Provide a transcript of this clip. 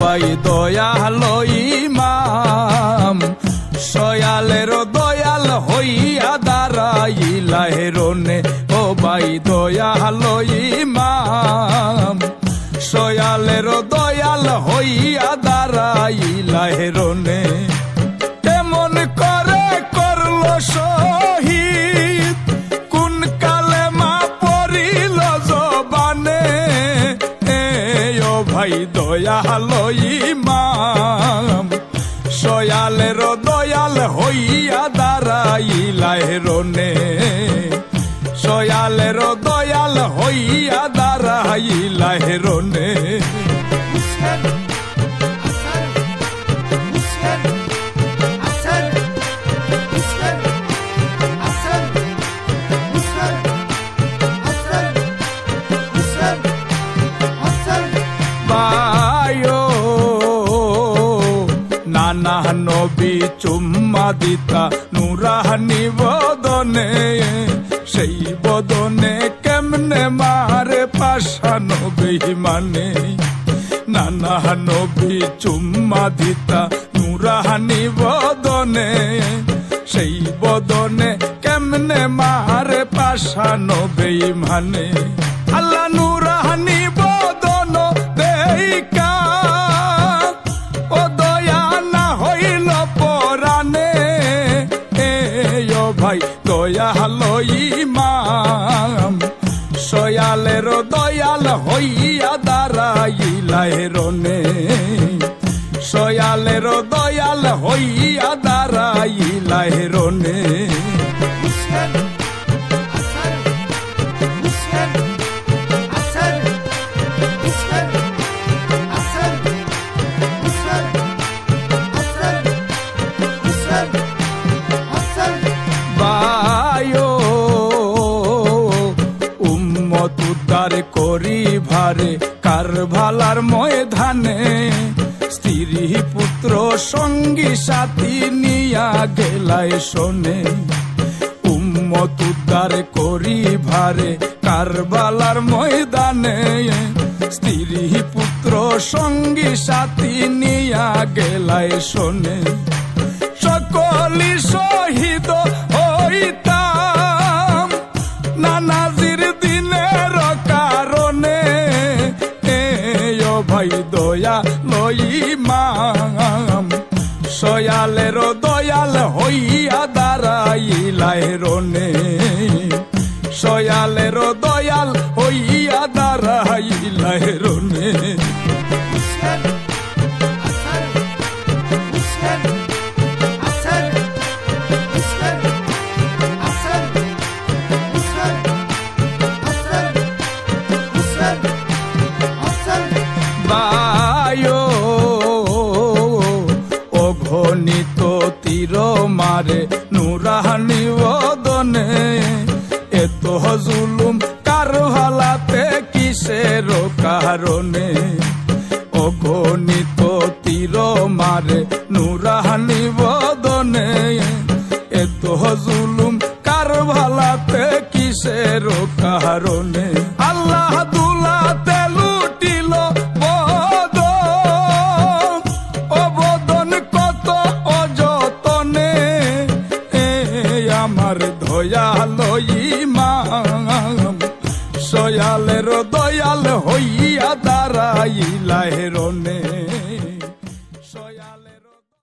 ভাই দয়াল ইমাম, সয়ালের দয়াল হইয়া দাঁড়াইলা হেরনে। ও ভাই দয়াল ইমাম, সয়ালের দয়াল হইয়া দাঁড়াইলা হেরনে। কেমন করে করলো শহীদ, কোন কালেমা পড়িল জবানে। ও ভাই দয়াল ইমাম, সয়ালের দয়াল হইয়া দাঁড়াইলা হেরনে। সয়ালের দয়াল হইয়া দাঁড়াইলা হেরনে। নানা নবী চুম্মা দিতা নুরাহানি বদনে, সেই বদনে কেমনে মারে পাশানো বেঈমানে। নানা নবী চুম্মা দিতা নুরাহানি বদনে, সেই বদনে কেমনে মারে পাশানো বেঈমানে। আল্লাহ নুরাহানি বদন দেইকা ও দয়া না হইল পরানে। ও ভাই দয়াল ইমাম, সয়ালের দয়াল হইয়া দাঁড়াইলা হেরনে। সয়ালের দয়াল হইয়া দাঁড়াইলা হেরনে। উদ্ধার করি ভারে কারবালার ময়দানে, স্ত্রী পুত্র সঙ্গী সাথী নিয়া গেলায় শোনে। উম্মত উদ্ধার করি ভারে কারবালার ময়দানে, স্ত্রী পুত্র সঙ্গী সাথী নিয়া গেলায় শোনে। সকলি শহীদ হইতাম নানাজির দিনের কারণে। ও ভাই দয়াল ইমাম, সয়ালের দয়াল হইয়া দাঁড়াইলা হেরনে। সয়ালের দয়াল হইয়া দাঁড়াইলা হেরনে। অগণিত তীর মারে নুরাহানি বদনে, এত জুলুম কারো হালাতে কিসের কারণে। অগণিত তীর মারে নুরাহানি বদনে, এত জুলুম কারো হালাতে কিসের কারণে। আল্লাহ দুলাতে লুটিল বদন, ও বদন কত অযতনে। আমার দয়াল ইমাম, সয়ালের দয়াল হইয়া দাঁড়াইলা হেরনে। সয়ালের